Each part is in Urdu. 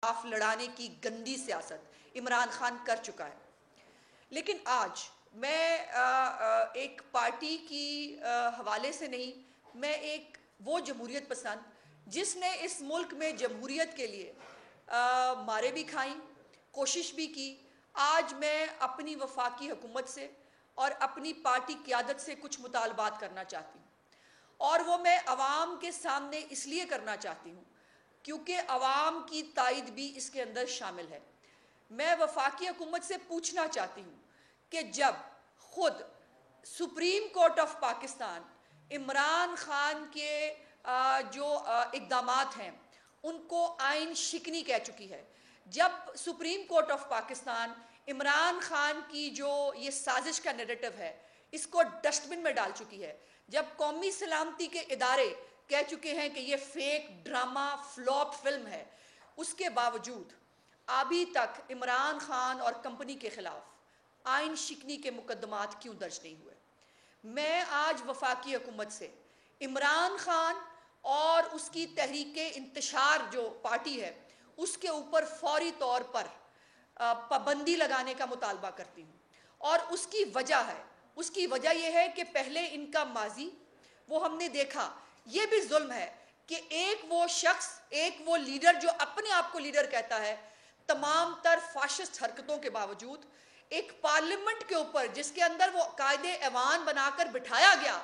خلاف لڑانے کی گندی سیاست عمران خان کر چکا ہے. لیکن آج میں ایک پارٹی کی حوالے سے نہیں، میں ایک وہ جمہوریت پسند جس نے اس ملک میں جمہوریت کے لیے مارے بھی کھائیں، کوشش بھی کی. آج میں اپنی وفاقی حکومت سے اور اپنی پارٹی قیادت سے کچھ مطالبات کرنا چاہتی ہوں، اور وہ میں عوام کے سامنے اس لیے کرنا چاہتی ہوں کیونکہ عوام کی تائید بھی اس کے اندر شامل ہے. میں وفاقی حکومت سے پوچھنا چاہتی ہوں کہ جب خود supreme court of Pakistan Imran Khan کے جو اقدامات ہیں ان کو آئین شکنی کہہ چکی ہے، جب supreme court of Pakistan Imran Khan کی جو یہ سازش کا نیریٹو ہے اس کو ڈسٹ بن میں ڈال چکی ہے، جب قومی سلامتی کے ادارے کہہ چکے ہیں کہ یہ فیک ڈرامہ فلاپ فلم ہے، اس کے باوجود ابھی تک عمران خان اور کمپنی کے خلاف آئین شکنی کے مقدمات کیوں درج نہیں ہوئے؟ میں آج وفاقی حکومت سے عمران خان اور اس کی تحریک انتشار جو پارٹی ہے اس کے اوپر فوری طور پر پابندی لگانے کا مطالبہ کرتی ہوں. اور اس کی وجہ یہ ہے کہ پہلے ان کا ماضی وہ ہم نے دیکھا. یہ بھی ظلم ہے کہ ایک وہ شخص، ایک وہ لیڈر جو اپنے آپ کو لیڈر کہتا ہے، تمام تر فاشسٹ حرکتوں کے باوجود ایک پارلیمنٹ کے اوپر جس کے اندر وہ قائد ایوان بنا کر بٹھایا گیا،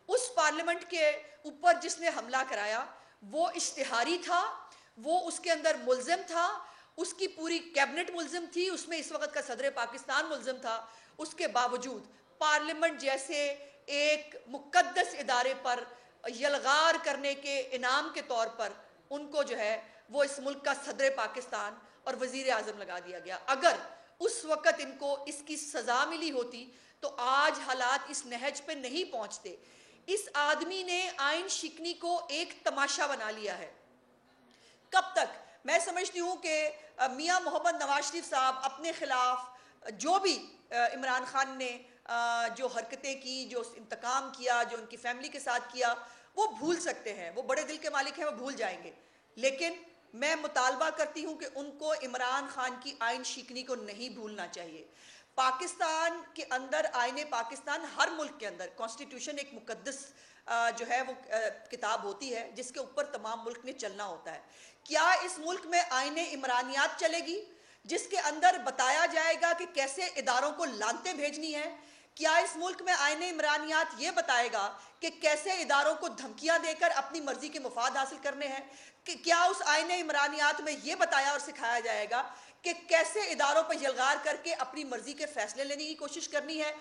اس پارلیمنٹ کے اوپر جس نے حملہ کرایا وہ اشتہاری تھا، وہ اس کے اندر ملزم تھا، اس کی پوری کیبنٹ ملزم تھی، اس میں اس وقت کا صدر پاکستان ملزم تھا. اس کے باوجود پارلیمنٹ جیسے ایک مقدس ادارے پر یلغار کرنے کے انعام کے طور پر ان کو جو ہے وہ اس ملک کا صدر پاکستان اور وزیر اعظم لگا دیا گیا. اگر اس وقت ان کو اس کی سزا ملی ہوتی تو آج حالات اس نہج پہ نہیں پہنچتے. اس آدمی نے آئین شکنی کو ایک تماشا بنا لیا ہے. کب تک؟ میں سمجھتی ہوں کہ میاں محمد نواز شریف صاحب اپنے خلاف جو بھی عمران خان نے جو حرکتیں کی، جو انتقام کیا، جو ان کی فیملی کے ساتھ کیا، وہ بھول سکتے ہیں، وہ بڑے دل کے مالک ہیں، وہ بھول جائیں گے. لیکن میں مطالبہ کرتی ہوں کہ ان کو عمران خان کی آئین شکنی کو نہیں بھولنا چاہیے. پاکستان کے اندر آئین پاکستان، ہر ملک کے اندر کانسٹیٹیوشن ایک مقدس جو ہے وہ کتاب ہوتی ہے جس کے اوپر تمام ملک نے چلنا ہوتا ہے. کیا اس ملک میں آئین عمرانیات چلے گی جس کے اندر بتایا جائے گا کہ کیسے اداروں کو لانتیں بھیجنی ہیں؟ کیا اس ملک میں آئین عمرانیات یہ بتائے گا کہ کیسے اداروں کو دھمکیاں دے کر اپنی مرضی کے مفاد حاصل کرنے ہیں؟ کیا اس آئین عمرانیات میں یہ بتایا اور سکھایا جائے گا کہ کیسے اداروں پر یلغار کر کے اپنی مرضی کے فیصلے لینے کی کوشش کرنی ہے؟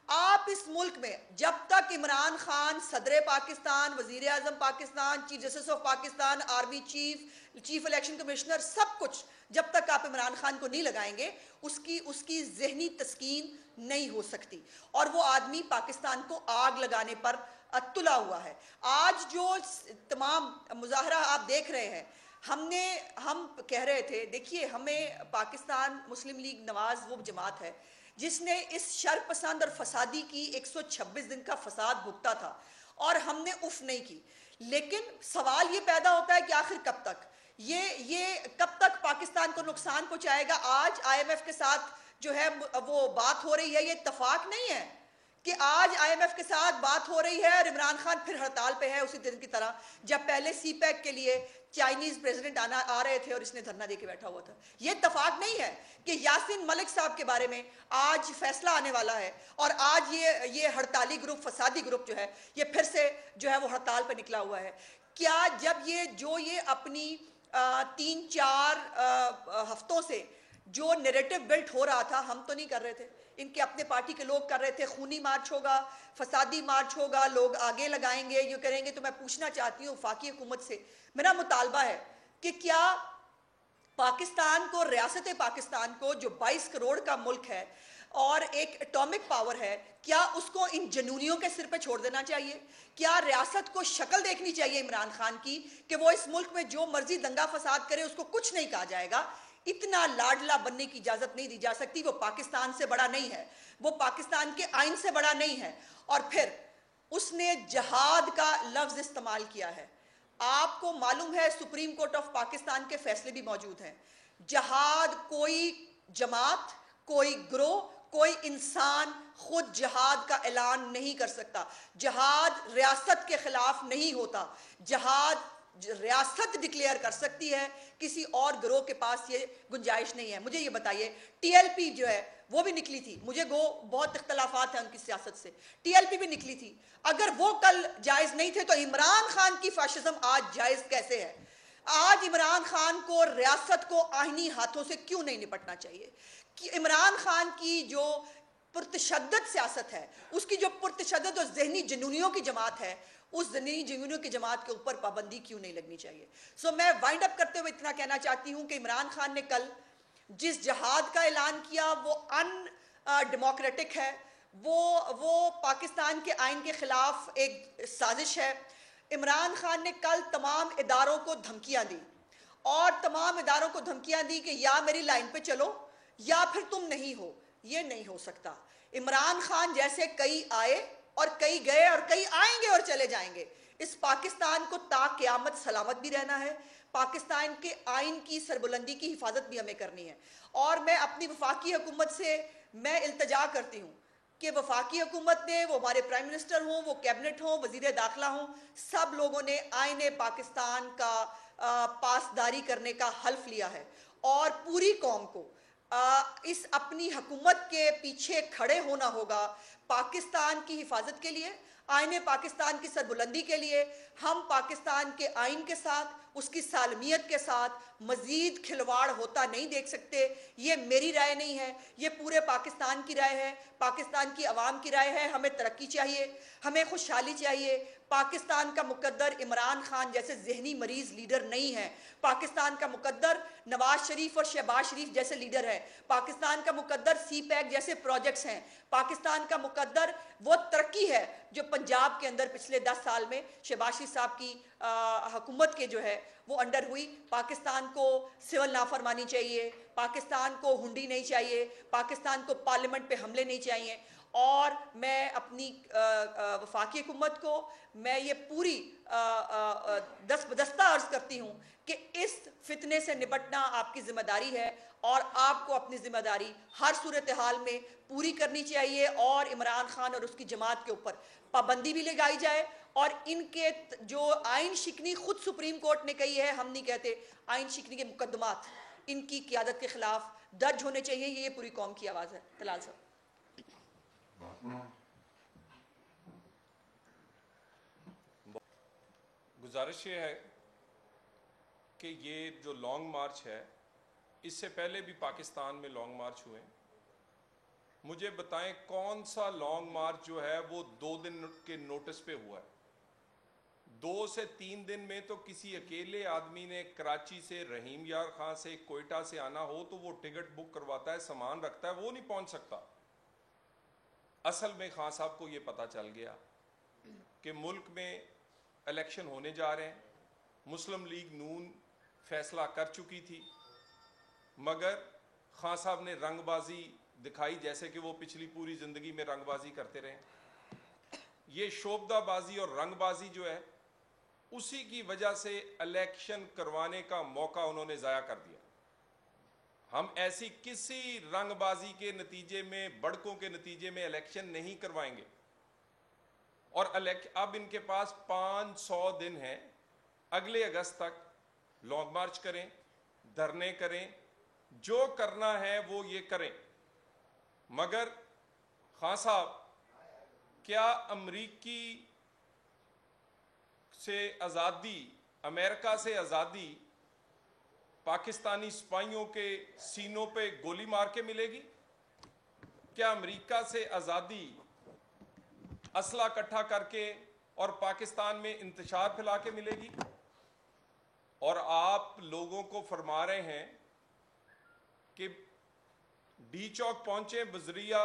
آپ اس ملک میں جب تک عمران خان صدر پاکستان، وزیر اعظم Pakistan, chief justice of Pakistan, army chief election commissioner, سب کچھ جب تک آپ عمران خان کو نہیں لگائیں گے اس کی ذہنی تسکین نہیں ہو سکتی. اور وہ آدمی پاکستان کو آگ لگانے پر تلا ہوا ہے. آج جو تمام مظاہرہ آپ دیکھ رہے ہیں، ہم کہہ رہے تھے، دیکھیے ہمیں پاکستان مسلم لیگ نواز وہ جماعت ہے جس نے اس شر پسند اور فسادی کی 126 دن کا فساد بھگتا تھا اور ہم نے اف نہیں کی. لیکن سوال یہ پیدا ہوتا ہے کہ آخر کب تک یہ کب تک پاکستان کو نقصان پہنچائے گا؟ آج آئی ایم ایف کے ساتھ جو ہے وہ بات ہو رہی ہے، یہ اتفاق نہیں ہے کہ آج آئی ایم ایف کے ساتھ بات ہو رہی ہے اور عمران خان پھر ہڑتال پہ ہے اسی دن کی طرح جب پہلے سی پیک کے لیے چائنیز پریزیڈنٹ آ رہے تھے اور اس نے دھرنا دے کے بیٹھا ہوا تھا. یہ اتفاق نہیں ہے کہ یاسین ملک صاحب کے بارے میں آج فیصلہ آنے والا ہے اور آج یہ ہڑتالی گروپ، فسادی گروپ جو ہے یہ پھر سے جو ہے وہ ہڑتال پہ نکلا ہوا ہے. کیا جب یہ اپنی 3-4 ہفتوں سے جو نیریٹو بلٹ ہو رہا تھا، ہم تو نہیں کر رہے تھے، ان کے اپنے پارٹی کے لوگ کر رہے تھے، خونی مارچ ہوگا، فسادی مارچ ہوگا، لوگ آگے لگائیں گے، یہ کریں گے. تو میں پوچھنا چاہتی ہوں وفاقی حکومت سے، میرا مطالبہ ہے کہ کیا پاکستان کو، ریاست پاکستان کو جو 22 کروڑ کا ملک ہے اور ایک ایٹامک پاور ہے، کیا اس کو ان جنونیوں کے سر پہ چھوڑ دینا چاہیے؟ کیا ریاست کو شکل دیکھنی چاہیے عمران خان کی کہ وہ اس ملک میں جو مرضی دنگا فساد کرے اس کو کچھ نہیں کہا جائے گا؟ اتنا لاڈلا بننے کی اجازت نہیں دی جا سکتی. وہ پاکستان سے بڑا نہیں ہے، وہ پاکستان کے آئین سے بڑا نہیں ہے. اور پھر اس نے جہاد کا لفظ استعمال کیا ہے. آپ کو معلوم ہے سپریم کورٹ آف پاکستان کے فیصلے بھی موجود ہیں. جہاد کوئی جماعت، کوئی گروہ، کوئی انسان خود جہاد کا اعلان نہیں کر سکتا. جہاد ریاست کے خلاف نہیں ہوتا. جہاد ریاست ڈکلیئر کر سکتی ہے، کسی اور گروہ کے پاس یہ گنجائش نہیں ہے. مجھے یہ بتائیے، ٹی ایل پی جو ہے وہ بھی نکلی تھی، مجھے بہت اختلافات ہیں ان کی سیاست سے، ٹی ایل پی بھی نکلی تھی. اگر وہ کل جائز نہیں تھے تو عمران خان کی فاشزم آج جائز کیسے ہے؟ آج عمران خان کو ریاست کو آئینی ہاتھوں سے کیوں نہیں نپٹنا چاہیے؟ کہ عمران خان کی جو پرتشدد سیاست ہے، اس کی جو پرتشدد اور ذہنی جنونیوں کی جماعت ہے، اس ذہنی جنونیوں کی جماعت کے اوپر پابندی کیوں نہیں لگنی چاہیے؟ میں وائنڈ اپ کرتے ہوئے اتنا کہنا چاہتی ہوں کہ عمران خان نے کل جس جہاد کا اعلان کیا وہ ان ڈیموکریٹک ہے، وہ پاکستان کے آئین کے خلاف ایک سازش ہے. عمران خان نے کل تمام اداروں کو دھمکیاں دی، اور تمام اداروں کو دھمکیاں دی کہ یا میری لائن پہ چلو یا پھر تم نہیں ہو. یہ نہیں ہو سکتا. عمران خان جیسے کئی آئے اور کئی گئے اور کئی آئیں گے اور چلے جائیں گے. اس پاکستان کو تا قیامت سلامت بھی رہنا ہے. پاکستان کے آئین کی سربلندی کی حفاظت بھی ہمیں کرنی ہے. اور میں اپنی وفاقی حکومت سے میں التجا کرتی ہوں کہ وفاقی حکومت نے، وہ ہمارے پرائم منسٹر ہوں، وہ کیبنٹ ہوں، وزیر داخلہ ہوں، سب لوگوں نے آئین پاکستان کا پاسداری کرنے کا حلف لیا ہے، اور پوری قوم کو اس اپنی حکومت کے پیچھے کھڑے ہونا ہوگا. پاکستان کی حفاظت کے لیے، آئین پاکستان کی سربلندی کے لیے ہم پاکستان کے آئین کے ساتھ، اس کی سالمیت کے ساتھ مزید کھلواڑ ہوتا نہیں دیکھ سکتے. یہ میری رائے نہیں ہے، یہ پورے پاکستان کی رائے ہے، پاکستان کی عوام کی رائے ہے. ہمیں ترقی چاہیے، ہمیں خوشحالی چاہیے. پاکستان کا مقدر عمران خان جیسے ذہنی مریض لیڈر نہیں ہے. پاکستان کا مقدر نواز شریف اور شہباز شریف جیسے لیڈر ہے. پاکستان کا مقدر سی پیک جیسے پروجیکٹس ہیں. پاکستان کا مقدر وہ ترقی ہے جو پنجاب کے اندر پچھلے 10 سال میں شہباز شریف صاحب کی حکومت کے جو ہے وہ انڈر ہوئی. پاکستان کو سول نافرمانی چاہیے، پاکستان کو ہنڈی نہیں چاہیے، پاکستان کو پارلیمنٹ پہ حملے نہیں چاہیے. اور میں اپنی وفاقی حکومت کو میں یہ پوری دستہ عرض کرتی ہوں کہ اس فتنے سے نپٹنا آپ کی ذمہ داری ہے، اور آپ کو اپنی ذمہ داری ہر صورتحال میں پوری کرنی چاہیے. اور عمران خان اور اس کی جماعت کے اوپر پابندی بھی لگائی جائے، اور ان کے جو آئین شکنی خود سپریم کورٹ نے کہی ہے، ہم نہیں کہتے، آئین شکنی کے مقدمات ان کی قیادت کے خلاف درج ہونے چاہیے. یہ پوری قوم کی آواز ہے. طلال صاحب. گزارش یہ ہے کہ یہ جو لانگ مارچ ہے، اس سے پہلے بھی پاکستان میں لانگ مارچ ہوئے. مجھے بتائیں کون سا لانگ مارچ جو ہے وہ 2 دن کے نوٹس پہ ہوا ہے؟ 2 سے 3 دن میں تو کسی اکیلے آدمی نے کراچی سے، رحیم یار خان سے، کوئٹہ سے آنا ہو تو وہ ٹکٹ بک کرواتا ہے، سامان رکھتا ہے، وہ نہیں پہنچ سکتا. اصل میں خان صاحب کو یہ پتا چل گیا کہ ملک میں الیکشن ہونے جا رہے ہیں. مسلم لیگ نون فیصلہ کر چکی تھی، مگر خان صاحب نے رنگ بازی دکھائی، جیسے کہ وہ پچھلی پوری زندگی میں رنگ بازی کرتے رہے. یہ شوبدہ بازی اور رنگ بازی جو ہے، اسی کی وجہ سے الیکشن کروانے کا موقع انہوں نے ضائع کر دیا. ہم ایسی کسی رنگ بازی کے نتیجے میں، بڑکوں کے نتیجے میں الیکشن نہیں کروائیں گے. اور اب ان کے پاس 500 دن ہیں، اگلے اگست تک لانگ مارچ کریں، دھرنے کریں، جو کرنا ہے وہ یہ کریں. مگر خان صاحب، کیا امریکی سے آزادی، امریکہ سے آزادی پاکستانی سپاہیوں کے سینوں پہ گولی مار کے ملے گی؟ کیا امریکہ سے آزادی اسلحہ اکٹھا کر کے اور پاکستان میں انتشار پھیلا کے ملے گی؟ اور آپ لوگوں کو فرما رہے ہیں کہ ڈی چوک پہنچے، بزریہ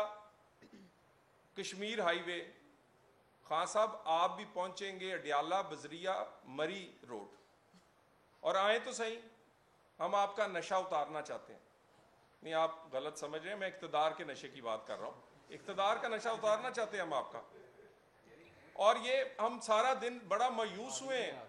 کشمیر ہائی وے. خان صاحب آپ بھی پہنچیں گے اڈیالہ، بزریہ، مری روڈ. اور آئیں تو صحیح، ہم آپ کا نشہ اتارنا چاہتے ہیں. نہیں، آپ غلط سمجھ رہے ہیں، میں اقتدار کے نشے کی بات کر رہا ہوں. اقتدار کا نشہ اتارنا چاہتے ہیں ہم آپ کا. اور یہ ہم سارا دن بڑا مایوس ہوئے ہیں.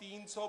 300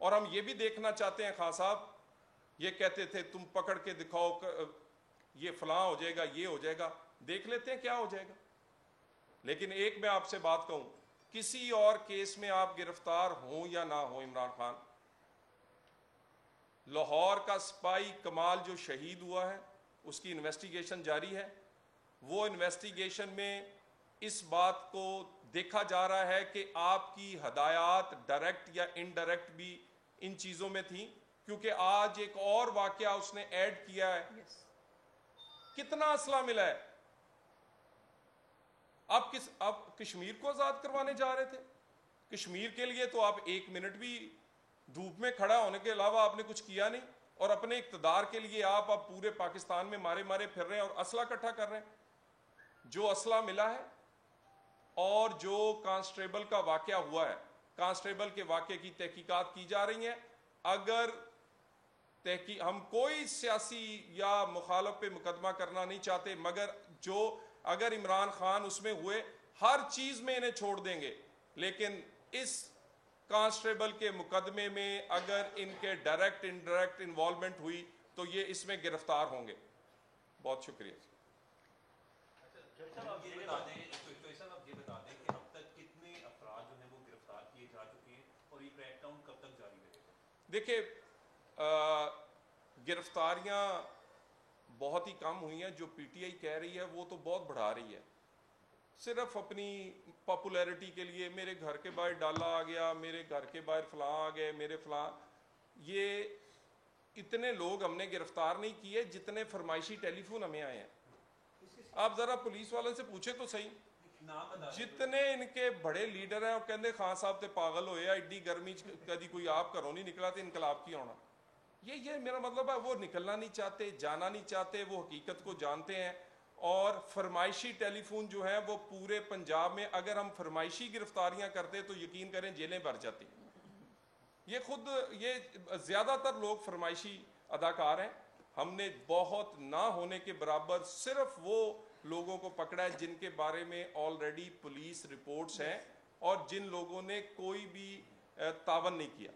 اور ہم یہ بھی دیکھنا چاہتے ہیں خان صاحب، یہ کہتے تھے تم پکڑ کے دکھاؤ یہ فلاں ہو جائے گا، یہ ہو جائے گا، دیکھ لیتے ہیں کیا ہو جائے گا۔ لیکن ایک میں آپ سے بات کہوں، کسی اور کیس میں آپ گرفتار ہوں یا نہ ہوں عمران خان، لاہور کا سپاہی کمال جو شہید ہوا ہے اس کی انویسٹیگیشن جاری ہے، وہ انویسٹیگیشن میں اس بات کو دیکھا جا رہا ہے کہ آپ کی ہدایات ڈائریکٹ یا انڈائریکٹ بھی ان چیزوں میں تھیں، کیونکہ آج ایک اور واقعہ اس نے ایڈ کیا ہے۔ کتنا اسلحہ ملا ہے؟ آپ کشمیر کو آزاد کروانے جا رہے تھے؟ کشمیر کے لیے تو آپ ایک منٹ بھی دھوپ میں کھڑا ہونے کے علاوہ آپ نے کچھ کیا نہیں، اور اپنے اقتدار کے لیے آپ اب پورے پاکستان میں مارے مارے پھر رہے ہیں اور اسلحہ اکٹھا کر رہے ہیں۔ جو اسلحہ ملا ہے اور جو کانسٹیبل کا واقعہ ہوا ہے، کانسٹیبل کے واقعے کی تحقیقات کی جا رہی ہیں۔ اگر ہم کوئی سیاسی یا مخالف پہ مقدمہ کرنا نہیں چاہتے، مگر اگر عمران خان اس میں ہوئے، ہر چیز میں انہیں چھوڑ دیں گے، لیکن اس کانسٹیبل کے مقدمے میں اگر ان کے ڈائریکٹ انڈائریکٹ انوالومنٹ ہوئی تو یہ اس میں گرفتار ہوں گے۔ بہت شکریہ۔ جج صاحب آپ یہ بتا دیں کہ اب تک کتنے افراد جو ہیں وہ گرفتار کیے جا چکے ہیں اور یہ کریک ڈاؤن کب تک جاری رہے گا؟ دیکھیں، گرفتاریاں بہت ہی کم ہوئی ہیں۔ جو پی ٹی آئی کہہ رہی ہے وہ تو بہت بڑھا رہی ہے، صرف اپنی پاپولیرٹی کے لیے، میرے گھر کے باہر ڈالا آ گیا، میرے گھر کے باہر فلاں آ گئے، میرے فلاں۔ یہ اتنے لوگ ہم نے گرفتار نہیں کیے جتنے فرمائشی ٹیلی فون ہمیں آئے ہیں۔ آپ ذرا پولیس والوں سے پوچھیں تو صحیح، جتنے ان کے بڑے لیڈر ہیں وہ کہندے خان صاحب تے پاگل ہوئے، ایڈی گرمی کدی کوئی آپ گھروں نہیں نکلا تو انقلاب کی ہونا۔ یہ میرا مطلب ہے، وہ نکلنا نہیں چاہتے، جانا نہیں چاہتے، وہ حقیقت کو جانتے ہیں۔ اور فرمائشی ٹیلی فون جو ہیں وہ پورے پنجاب میں، اگر ہم فرمائشی گرفتاریاں کرتے تو یقین کریں جیلیں بھر جاتی۔ یہ زیادہ تر لوگ فرمائشی اداکار ہیں۔ ہم نے بہت نہ ہونے کے برابر صرف وہ لوگوں کو پکڑا ہے جن کے بارے میں آلریڈی پولیس رپورٹس ہیں اور جن لوگوں نے کوئی بھی تعاون نہیں کیا۔